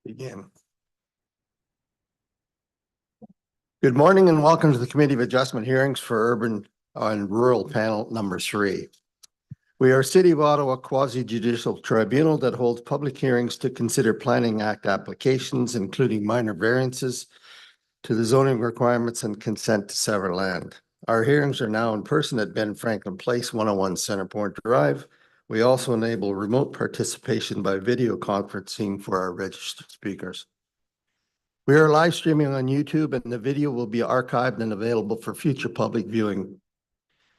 Begin. Good morning and welcome to the Committee of Adjustment hearings for Urban and Rural Panel number 3. We are City of Ottawa quasi-judicial tribunal that holds public hearings to consider Planning Act applications, including minor variances to the zoning requirements and consent to sever land. Our hearings are now in person at Ben Franklin Place, 101 Centerport Drive. We also enable remote participation by video conferencing for our registered speakers. We are live streaming on YouTube and the video will be archived and available for future public viewing.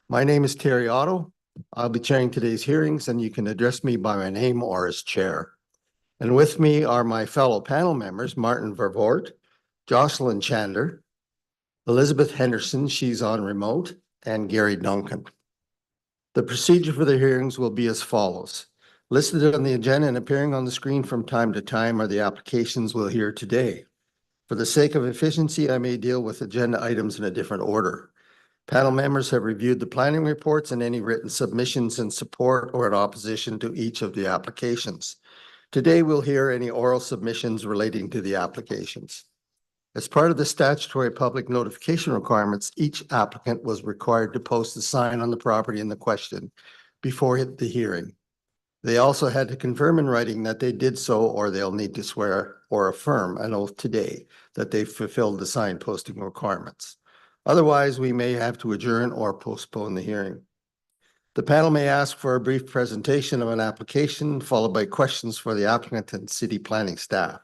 My name is Terry Otto. I'll be chairing today's hearings and you can address me by my name or as chair. And with me are my fellow panel members, Martin Vervoort, Jocelyn Chandler, Elizabeth Henderson, she's on remote, and Gary Duncan. The procedure for the hearings will be as follows. Listed on the agenda and appearing on the screen from time to time are the applications we'll hear today. For the sake of efficiency, I may deal with agenda items in a different order. Panel members have reviewed the planning reports and any written submissions in support or in opposition to each of the applications. Today, we'll hear any oral submissions relating to the applications. As part of the statutory public notification requirements, each applicant was required to post a sign on the property in the question before the hearing. They also had to confirm in writing that they did so, or they'll need to swear or affirm an oath today that they fulfilled the sign posting requirements. Otherwise, we may have to adjourn or postpone the hearing. The panel may ask for a brief presentation of an application, followed by questions for the applicant and city planning staff.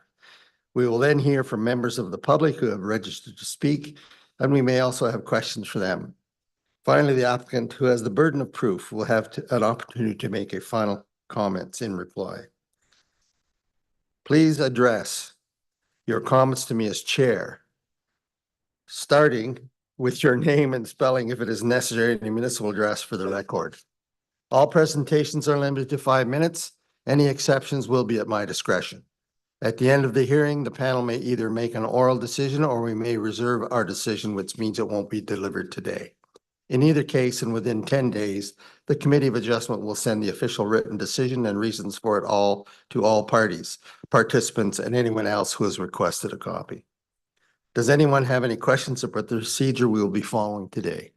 We will then hear from members of the public who have registered to speak, and we may also have questions for them. Finally, the applicant who has the burden of proof will have an opportunity to make a final comments in reply. Please address your comments to me as chair, starting with your name and spelling if it is necessary in a municipal address for the record. All presentations are limited to 5 minutes. Any exceptions will be at my discretion. At the end of the hearing, the panel may either make an oral decision or we may reserve our decision, which means it won't be delivered today. In either case, and within 10 days, the Committee of Adjustment will send the official written decision and reasons for it all to all parties, participants, and anyone else who has requested a copy. Does anyone have any questions about the procedure we will be following today?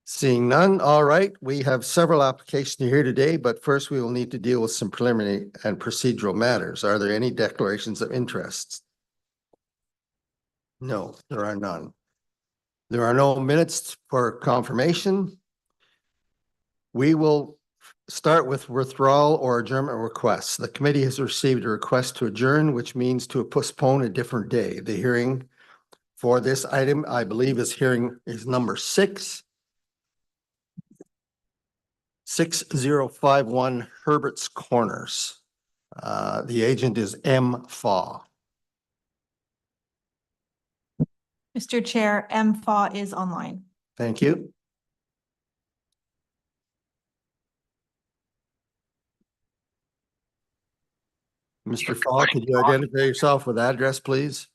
Seeing none, all right. We have several applications here today, but first we will need to deal with some preliminary and procedural matters. Are there any declarations of interest? No, there are none. There are no minutes for confirmation. We will start with withdrawal or adjournment requests. The committee has received a request to adjourn, which means to postpone a different day. The hearing for this item, I believe, is number 6051 Herberts Corners. The agent is M. Faw. Mr. Chair, M. Faw is online. Thank you. Mr. Faw, could you identify yourself with address, please?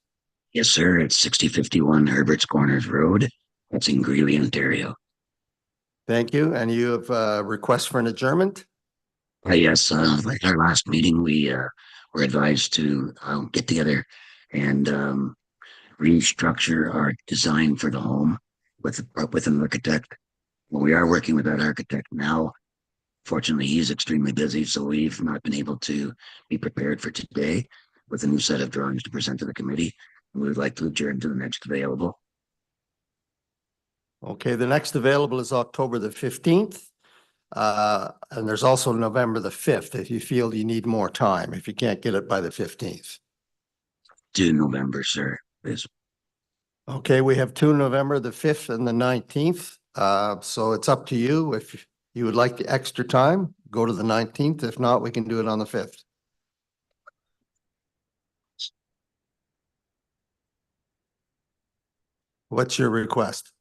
Yes, sir. It's 6051 Herberts Corners Road. That's in Greeley, Ontario. Thank you. And you have a request for an adjournment? Yes, like our last meeting, we were advised to get together and restructure our design for the home with an architect. Well, we are working with that architect now. Fortunately, he's extremely busy, so we've not been able to be prepared for today with a new set of drawings to present to the committee. We would like to adjourn to the next available. Okay, the next available is October the 15th. And there's also November the 5th if you feel you need more time, if you can't get it by the 15th. To November, sir, please. Okay, we have 2 November, the 5th and the 19th. So it's up to you. If you would like the extra time, go to the 19th. If not, we can do it on the 5th. What's your request?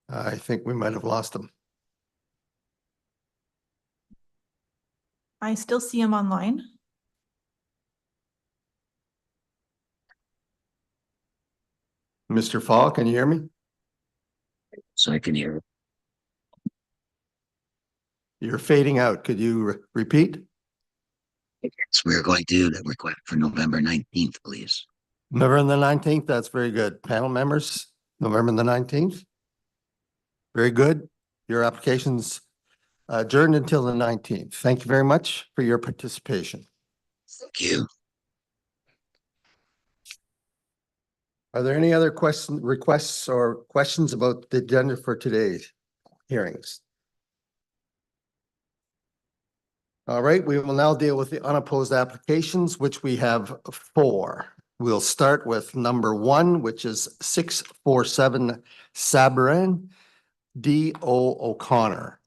I think we might have lost them. I still see him online. Mr. Fall, can you hear me? So I can hear. You're fading out. Could you repeat? Yes, we're going to request for November 19th, please. November the 19th, that's very good. Panel members, November the 19th. Very good. Your application's adjourned until the 19th. Thank you very much for your participation. Thank you. Are there any other requests or questions about the agenda for today's hearings? All right, we will now deal with the unopposed applications, which we have 4. We'll start with number 1, which is 647 Sabourin, D.O. O'Connor.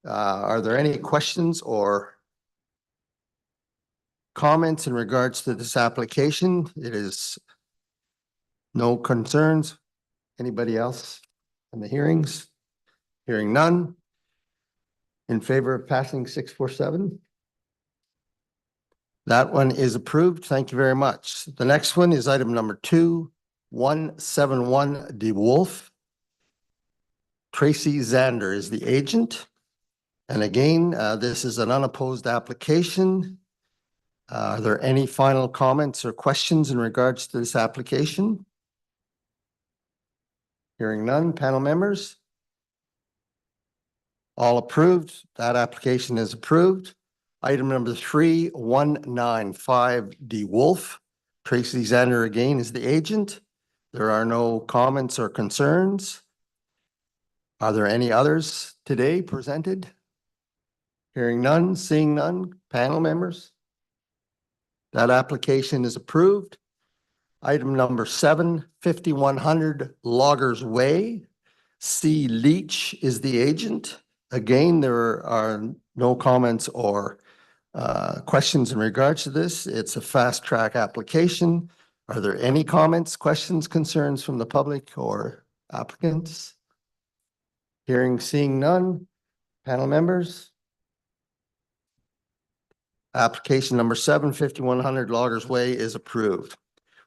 Are there any questions or comments in regards to this application? It is no concerns. Anybody else in the hearings? Hearing none. In favor of passing 647? That one is approved. Thank you very much. The next one is item number 2, 171 Dewolfe. Tracy Zander is the agent. And again, this is an unopposed application. Are there any final comments or questions in regards to this application? Hearing none, panel members? All approved. That application is approved. Item number 3, 195 Dewolfe. Tracy Zander again is the agent. There are no comments or concerns. Are there any others today presented? Hearing none, seeing none, panel members? That application is approved. Item number 7, 5100 Loggers Way. C. Leach is the agent. Again, there are no comments or questions in regards to this. It's a fast track application. Are there any comments, questions, concerns from the public or applicants? Hearing, seeing none. Panel members? Application number 7, 5100 Loggers Way is approved.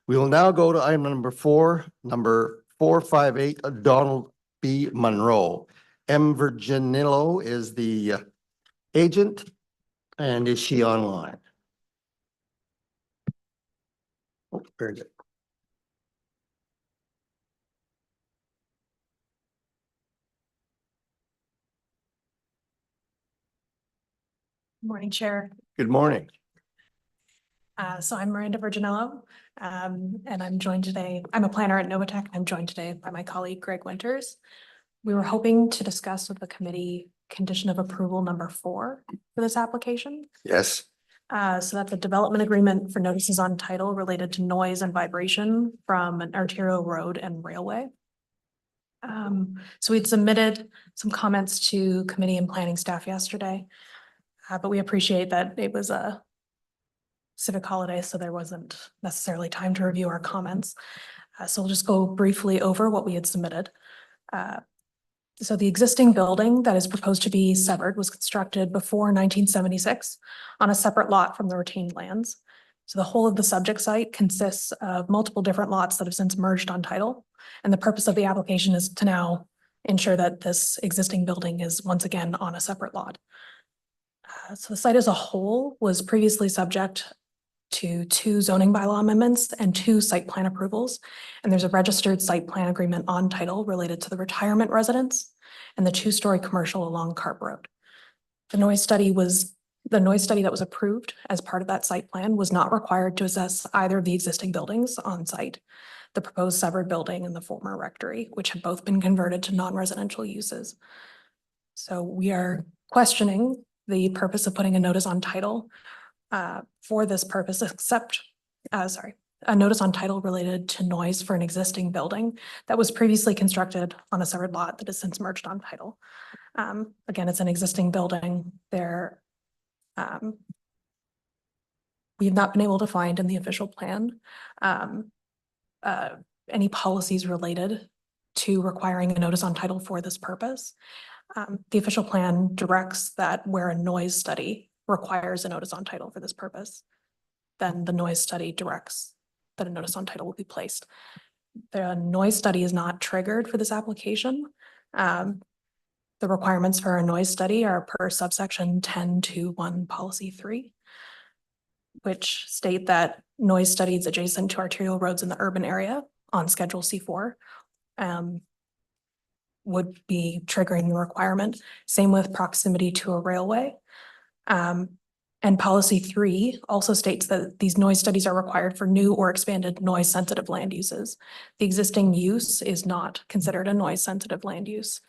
We will now go to item number 4, number 458 Donald B Munro. M. Virginillo is the agent. And is she online? Oh, very good. Morning, Chair. Good morning. So I'm Miranda Virginello, and I'm joined today. I'm a planner at Novatech. I'm joined today by my colleague Greg Winters. We were hoping to discuss with the committee condition of approval number 4 for this application. Yes. So that's a development agreement for notices on title related to noise and vibration from an arterial road and railway. So we'd submitted some comments to committee and planning staff yesterday, but we appreciate that it was a civic holiday, so there wasn't necessarily time to review our comments. So we'll just go briefly over what we had submitted. So the existing building that is proposed to be severed was constructed before 1976 on a separate lot from the retained lands. So the whole of the subject site consists of multiple different lots that have since merged on title. And the purpose of the application is to now ensure that this existing building is once again on a separate lot. So the site as a whole was previously subject to 2 zoning bylaw amendments and 2 site plan approvals. And there's a registered site plan agreement on title related to the retirement residence and the 2-story commercial along Carp Road. The noise study that was approved as part of that site plan was not required to assess either of the existing buildings on site, the proposed severed building and the former rectory, which had both been converted to non-residential uses. So we are questioning the purpose of putting a notice on title for this purpose, except, a notice on title related to noise for an existing building that was previously constructed on a severed lot that has since merged on title. Again, it's an existing building. There, we have not been able to find in the official plan any policies related to requiring a notice on title for this purpose. The official plan directs that where a noise study requires a notice on title for this purpose, then the noise study directs that a notice on title will be placed. The noise study is not triggered for this application. The requirements for a noise study are per subsection 10.2.1 policy 3, which state that noise studies adjacent to arterial roads in the urban area on Schedule C4 would be triggering the requirement. Same with proximity to a railway. And policy 3 also states that these noise studies are required for new or expanded noise sensitive land uses. The existing use is not considered a noise sensitive land use.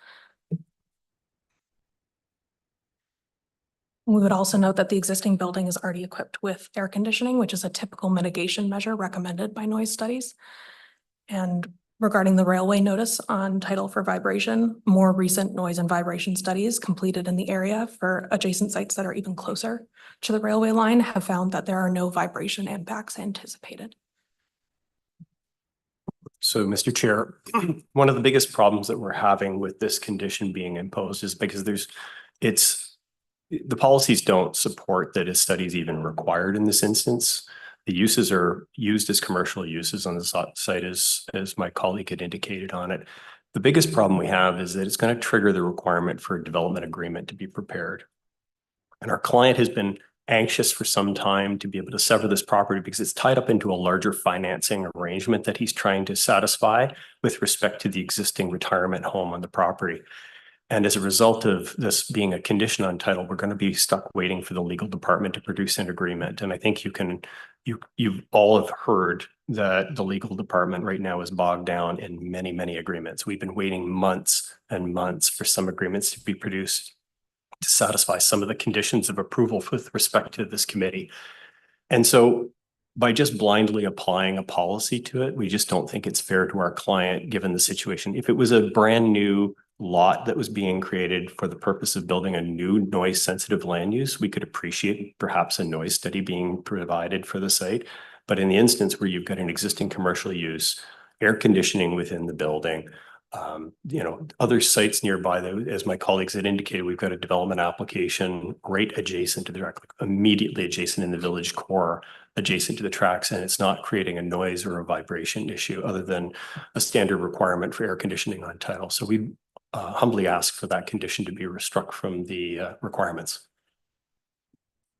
We would also note that the existing building is already equipped with air conditioning, which is a typical mitigation measure recommended by noise studies. And regarding the railway notice on title for vibration, more recent noise and vibration studies completed in the area for adjacent sites that are even closer to the railway line have found that there are no vibration impacts anticipated. So, Mr. Chair, one of the biggest problems that we're having with this condition being imposed is because the policies don't support that a study is even required in this instance. The uses are used as commercial uses on the site as my colleague had indicated on it. The biggest problem we have is that it's going to trigger the requirement for a development agreement to be prepared. And our client has been anxious for some time to be able to sever this property because it's tied up into a larger financing arrangement that he's trying to satisfy with respect to the existing retirement home on the property. And as a result of this being a condition on title, we're going to be stuck waiting for the legal department to produce an agreement. And I think you've all have heard that the legal department right now is bogged down in many, many agreements. We've been waiting months and months for some agreements to be produced to satisfy some of the conditions of approval with respect to this committee. And so by just blindly applying a policy to it, we just don't think it's fair to our client, given the situation. If it was a brand new lot that was being created for the purpose of building a new noise sensitive land use, we could appreciate perhaps a noise study being provided for the site. But in the instance where you've got an existing commercial use, air conditioning within the building, other sites nearby, as my colleagues had indicated, we've got a development application right adjacent to immediately adjacent in the village core, adjacent to the tracks, and it's not creating a noise or a vibration issue other than a standard requirement for air conditioning on title. So we humbly ask for that condition to be struck from the requirements.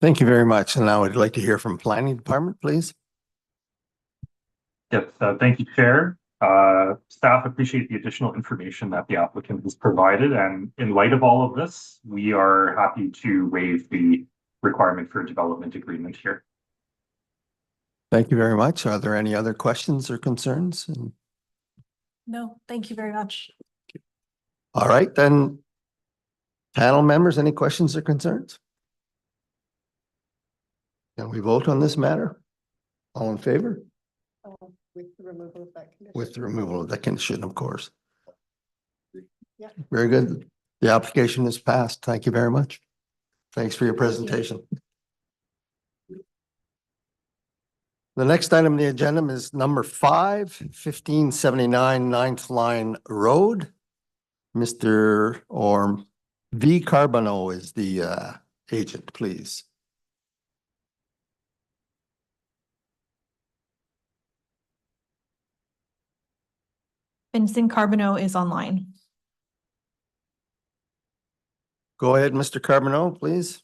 Thank you very much. And now I'd like to hear from Planning Department, please. Yes, thank you, Chair. Staff appreciate the additional information that the applicant has provided, and in light of all of this, we are happy to waive the requirement for a development agreement here. Thank you very much. Are there any other questions or concerns? No, thank you very much. All right, then. Panel members, any questions or concerns? Can we vote on this matter? All in favor? With the removal of that condition. With the removal of that condition, of course. Yeah. Very good. The application is passed. Thank you very much. Thanks for your presentation. The next item on the agenda is number 5, 1579 9th Line Road. Mr. or V. Carbonneau is the agent, please. Vincent Carbonneau is online. Go ahead, Mr. Carbonneau, please.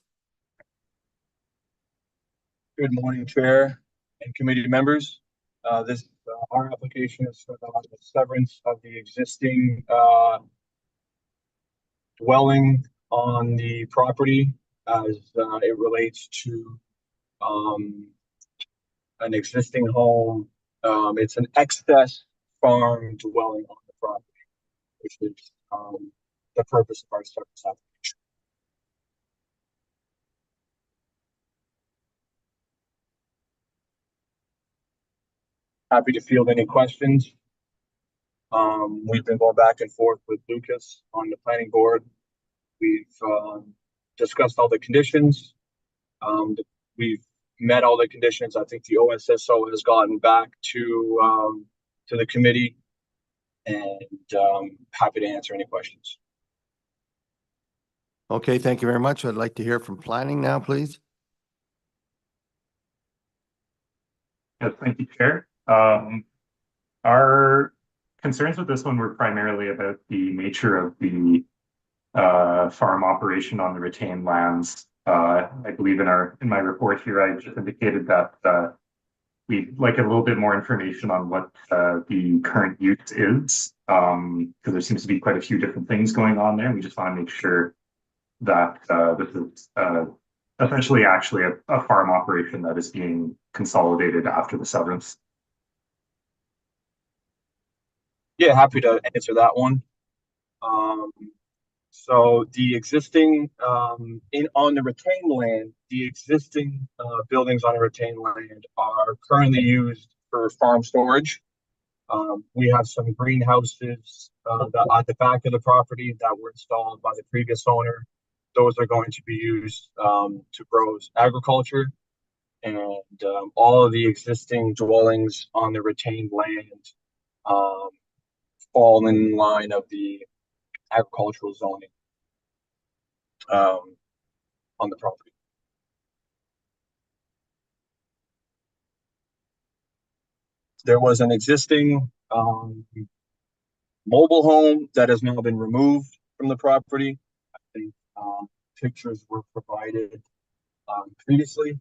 Good morning, Chair and committee members. Our application is for the severance of the existing dwelling on the property as it relates to an existing home. It's an excess farm dwelling on the property, which is the purpose of our severance application. Happy to field any questions. We've been going back and forth with Lucas on the planning board. We've discussed all the conditions. We've met all the conditions. I think the OSSO has gotten back to the committee, and happy to answer any questions. Okay, thank you very much. I'd like to hear from planning now, please. Yes, thank you, Chair. Our concerns with this one were primarily about the nature of the farm operation on the retained lands. I believe in my report here, I just indicated that we'd like a little bit more information on what the current use is, because there seems to be quite a few different things going on there. We just want to make sure that this is essentially actually a farm operation that is being consolidated after the severance. Yeah, happy to answer that one. So the existing on the retained land, the existing buildings on the retained land are currently used for farm storage. We have some greenhouses that at the back of the property that were installed by the previous owner. Those are going to be used to grow agriculture, and all of the existing dwellings on the retained land fall in line of the agricultural zoning on the property. There was an existing mobile home that has now been removed from the property. I think pictures were provided previously.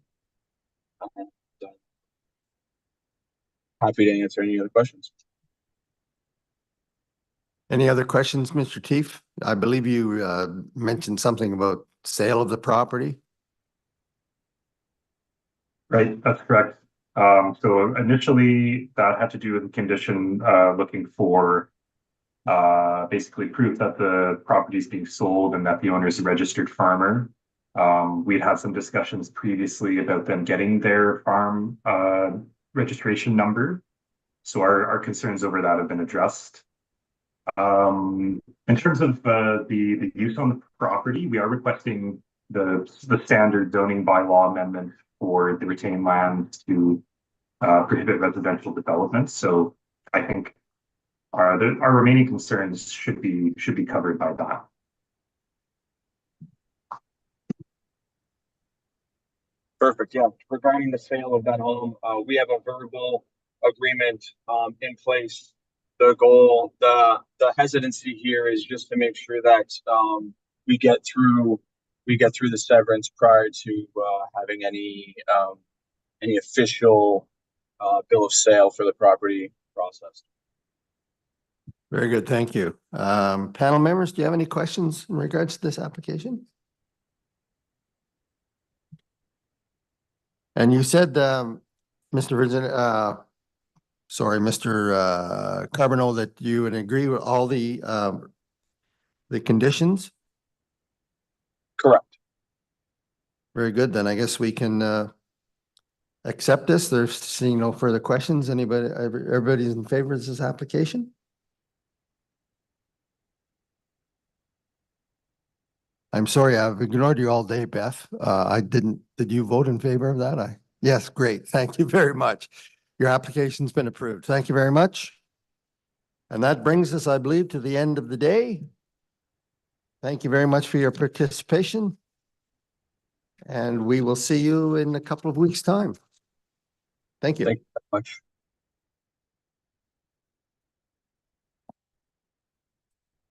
And, happy to answer any other questions. Any other questions, Mr. Teef? I believe you mentioned something about sale of the property. Right, that's correct. So initially that had to do with the condition looking for basically proof that the property is being sold and that the owner is a registered farmer. We'd had some discussions previously about them getting their farm registration number. So our concerns over that have been addressed. In terms of the use on the property, we are requesting the standard zoning bylaw amendment for the retained land to prohibit residential development. So I think our remaining concerns should be covered by that. Perfect. Yeah. Regarding the sale of that home, we have a verbal agreement in place. The goal, the hesitancy here is just to make sure that we get through the severance prior to having any official bill of sale for the property processed. Very good, thank you. Panel members, do you have any questions in regards to this application? And you said, Mr. Carbonell, that you would agree with all the conditions? Correct. Very good, then I guess we can accept this. There's seeing no further questions. Everybody's in favor of this application? I'm sorry, I've ignored you all day, Beth. Did you vote in favor of that? Yes, great. Thank you very much. Your application's been approved. Thank you very much. And that brings us, I believe, to the end of the day. Thank you very much for your participation. And we will see you in a couple of weeks' time. Thank you. Thank you very much.